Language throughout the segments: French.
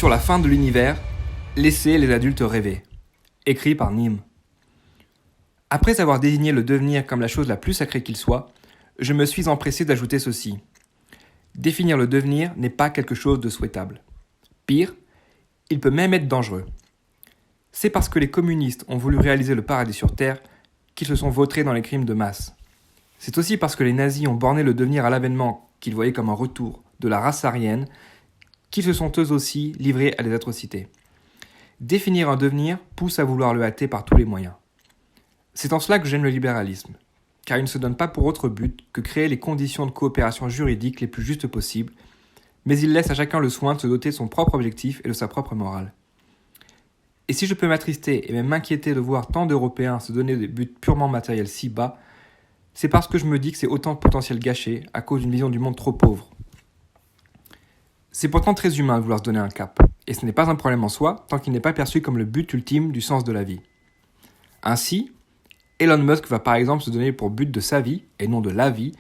Sur la fin de l'univers, laissez les adultes rêver. Écrit par Nîmes. Après avoir désigné le devenir comme la chose la plus sacrée qu'il soit, je me suis empressé d'ajouter ceci. Définir le devenir n'est pas quelque chose de souhaitable. Pire, il peut même être dangereux. C'est parce que les communistes ont voulu réaliser le paradis sur Terre qu'ils se sont vautrés dans les crimes de masse. C'est aussi parce que les nazis ont borné le devenir à l'avènement qu'ils voyaient comme un retour de la race aryenne qu'ils se sont eux aussi livrés à des atrocités. Définir un devenir pousse à vouloir le hâter par tous les moyens. C'est en cela que j'aime le libéralisme, car il ne se donne pas pour autre but que créer les conditions de coopération juridique les plus justes possibles, mais il laisse à chacun le soin de se doter de son propre objectif et de sa propre morale. Et si je peux m'attrister et même m'inquiéter de voir tant d'Européens se donner des buts purement matériels si bas, c'est parce que je me dis que c'est autant de potentiel gâché à cause d'une vision du monde trop pauvre. C'est pourtant très humain de vouloir se donner un cap, et ce n'est pas un problème en soi tant qu'il n'est pas perçu comme le but ultime du sens de la vie. Ainsi, Elon Musk va par exemple se donner pour but de sa vie, et non de la vie,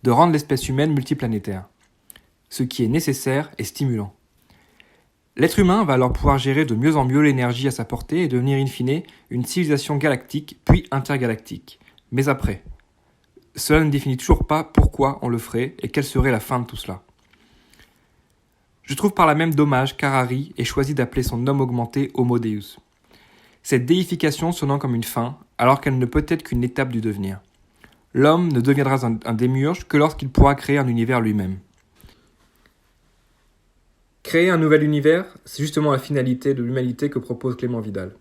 de rendre l'espèce humaine multiplanétaire. Ce qui est nécessaire et stimulant. L'être humain va alors pouvoir gérer de mieux en mieux l'énergie à sa portée et devenir in fine une civilisation galactique puis intergalactique. Mais après, cela ne définit toujours pas pourquoi on le ferait et quelle serait la fin de tout cela. Je trouve par là même dommage qu'Harari ait choisi d'appeler son homme augmenté Homo Deus. Cette déification sonnant comme une fin, alors qu'elle ne peut être qu'une étape du devenir. L'homme ne deviendra un démiurge que lorsqu'il pourra créer un univers lui-même. Créer un nouvel univers, c'est justement la finalité de l'humanité que propose Clément Vidal.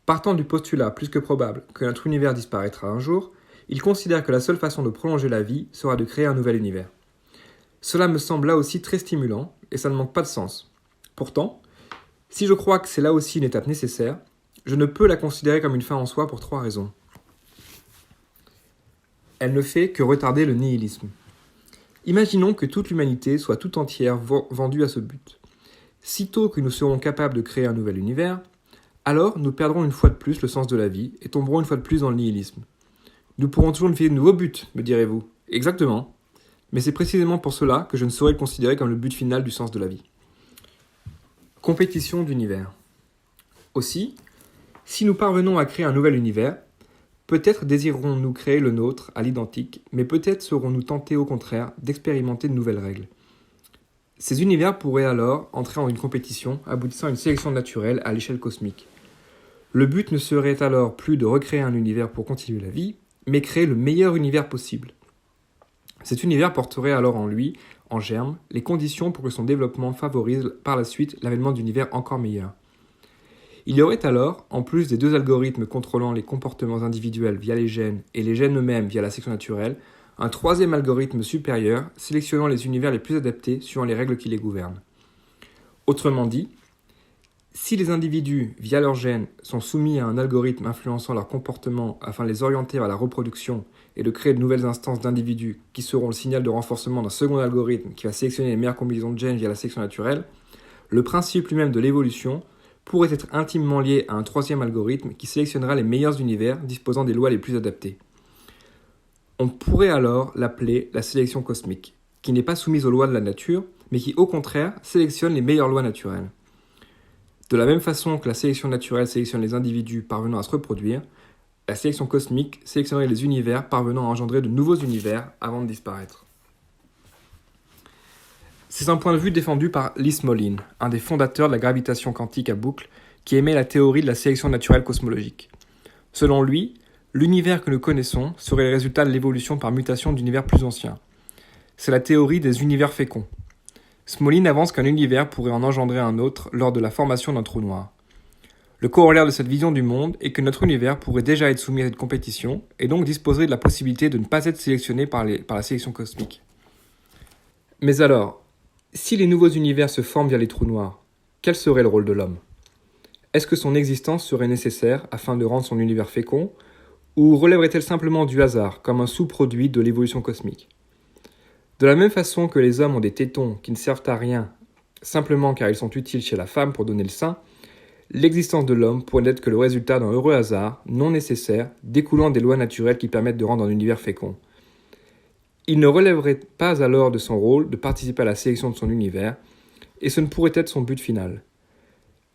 Partant du postulat plus que probable que notre univers disparaîtra un jour, il considère que la seule façon de prolonger la vie sera de créer un nouvel univers. Cela me semble là aussi très stimulant, et ça ne manque pas de sens. Pourtant, si je crois que c'est là aussi une étape nécessaire, je ne peux la considérer comme une fin en soi pour 3 raisons. Elle ne fait que retarder le nihilisme. Imaginons que toute l'humanité soit tout entière vendue à ce but. Sitôt que nous serons capables de créer un nouvel univers, alors nous perdrons une fois de plus le sens de la vie et tomberons une fois de plus dans le nihilisme. Nous pourrons toujours nous fixer de nouveaux buts, me direz-vous. Exactement. Mais c'est précisément pour cela que je ne saurais le considérer comme le but final du sens de la vie. Compétition d'univers. Aussi, si nous parvenons à créer un nouvel univers, peut-être désirerons-nous créer le nôtre à l'identique, mais peut-être serons-nous tentés au contraire d'expérimenter de nouvelles règles. Ces univers pourraient alors entrer en une compétition aboutissant à une sélection naturelle à l'échelle cosmique. Le but ne serait alors plus de recréer un univers pour continuer la vie, mais créer le meilleur univers possible. Cet univers porterait alors en lui, en germe, les conditions pour que son développement favorise par la suite l'avènement d'univers encore meilleurs. Il y aurait alors, en plus des 2 algorithmes contrôlant les comportements individuels via les gènes et les gènes eux-mêmes via la sélection naturelle, un 3e algorithme supérieur sélectionnant les univers les plus adaptés suivant les règles qui les gouvernent. Autrement dit, si les individus, via leurs gènes, sont soumis à un algorithme influençant leur comportement afin de les orienter vers la reproduction et de créer de nouvelles instances d'individus qui seront le signal de renforcement d'un second algorithme qui va sélectionner les meilleures combinaisons de gènes via la sélection naturelle, le principe lui-même de l'évolution pourrait être intimement lié à un 3e algorithme qui sélectionnera les meilleurs univers disposant des lois les plus adaptées. On pourrait alors l'appeler la sélection cosmique, qui n'est pas soumise aux lois de la nature, mais qui au contraire sélectionne les meilleures lois naturelles. De la même façon que la sélection naturelle sélectionne les individus parvenant à se reproduire, la sélection cosmique sélectionnerait les univers parvenant à engendrer de nouveaux univers avant de disparaître. C'est un point de vue défendu par Lee Smolin, un des fondateurs de la gravitation quantique à boucle, qui émet la théorie de la sélection naturelle cosmologique. Selon lui, l'univers que nous connaissons serait le résultat de l'évolution par mutation d'univers plus anciens. C'est la théorie des univers féconds. Smolin avance qu'un univers pourrait en engendrer un autre lors de la formation d'un trou noir. Le corollaire de cette vision du monde est que notre univers pourrait déjà être soumis à cette compétition et donc disposerait de la possibilité de ne pas être sélectionné par la sélection cosmique. Mais alors, si les nouveaux univers se forment via les trous noirs, quel serait le rôle de l'homme ? Est-ce que son existence serait nécessaire afin de rendre son univers fécond, ou relèverait-elle simplement du hasard, comme un sous-produit de l'évolution cosmique ? De la même façon que les hommes ont des tétons qui ne servent à rien, simplement car ils sont utiles chez la femme pour donner le sein, l'existence de l'homme pourrait n'être que le résultat d'un heureux hasard, non nécessaire, découlant des lois naturelles qui permettent de rendre un univers fécond. Il ne relèverait pas alors de son rôle de participer à la sélection de son univers, et ce ne pourrait être son but final.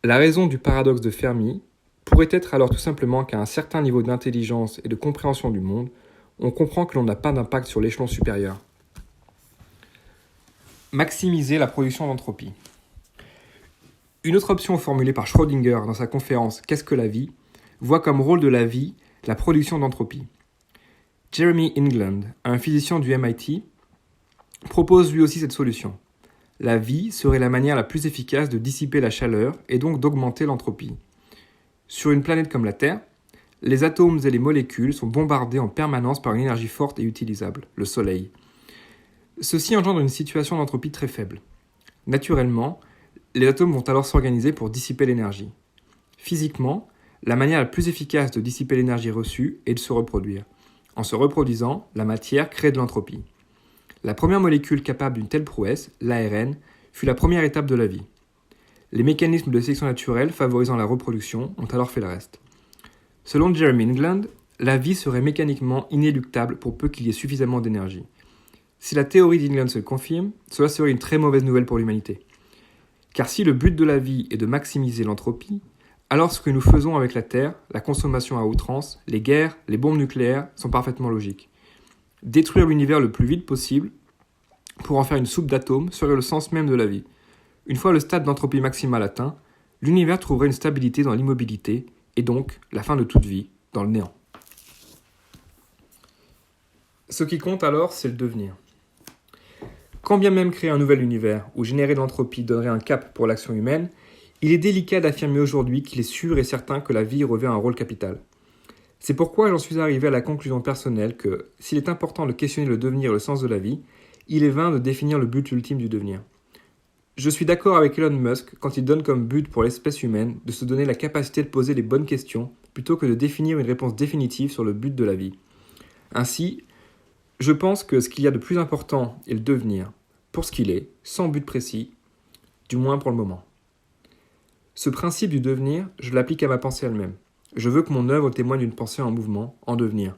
La raison du paradoxe de Fermi pourrait être alors tout simplement qu'à un certain niveau d'intelligence et de compréhension du monde, on comprend que l'on n'a pas d'impact sur l'échelon supérieur. Maximiser la production d'entropie. Une autre option formulée par Schrödinger dans sa conférence « Qu'est-ce que la vie ?», voit comme rôle de la vie la production d'entropie. Jeremy England, un physicien du MIT, propose lui aussi cette solution. La vie serait la manière la plus efficace de dissiper la chaleur et donc d'augmenter l'entropie. Sur une planète comme la Terre, les atomes et les molécules sont bombardés en permanence par une énergie forte et utilisable, le Soleil. Ceci engendre une situation d'entropie très faible. Naturellement, les atomes vont alors s'organiser pour dissiper l'énergie. Physiquement, la manière la plus efficace de dissiper l'énergie reçue est de se reproduire. En se reproduisant, la matière crée de l'entropie. La première molécule capable d'une telle prouesse, l'ARN, fut la première étape de la vie. Les mécanismes de sélection naturelle favorisant la reproduction ont alors fait le reste. Selon Jeremy England, la vie serait mécaniquement inéluctable pour peu qu'il y ait suffisamment d'énergie. Si la théorie d'England se confirme, cela serait une très mauvaise nouvelle pour l'humanité. Car si le but de la vie est de maximiser l'entropie, alors ce que nous faisons avec la Terre, la consommation à outrance, les guerres, les bombes nucléaires, sont parfaitement logiques. Détruire l'univers le plus vite possible pour en faire une soupe d'atomes serait le sens même de la vie. Une fois le stade d'entropie maximale atteint, l'univers trouverait une stabilité dans l'immobilité et donc la fin de toute vie, dans le néant. Ce qui compte alors, c'est le devenir. Quand bien même créer un nouvel univers ou générer de l'entropie donnerait un cap pour l'action humaine, il est délicat d'affirmer aujourd'hui qu'il est sûr et certain que la vie revêt un rôle capital. C'est pourquoi j'en suis arrivé à la conclusion personnelle que, s'il est important de questionner le devenir et le sens de la vie, il est vain de définir le but ultime du devenir. Je suis d'accord avec Elon Musk quand il donne comme but pour l'espèce humaine de se donner la capacité de poser les bonnes questions plutôt que de définir une réponse définitive sur le but de la vie. Ainsi, je pense que ce qu'il y a de plus important est le devenir, pour ce qu'il est, sans but précis, du moins pour le moment. Ce principe du devenir, je l'applique à ma pensée elle-même. Je veux que mon œuvre témoigne d'une pensée en mouvement, en devenir.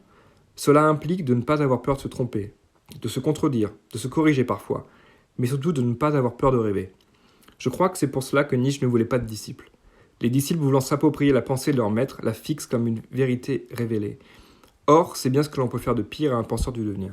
Cela implique de ne pas avoir peur de se tromper, de se contredire, de se corriger parfois, mais surtout de ne pas avoir peur de rêver. Je crois que c'est pour cela que Nietzsche ne voulait pas de disciples. Les disciples voulant s'approprier la pensée de leur maître la fixent comme une vérité révélée. Or, c'est bien ce que l'on peut faire de pire à un penseur du devenir.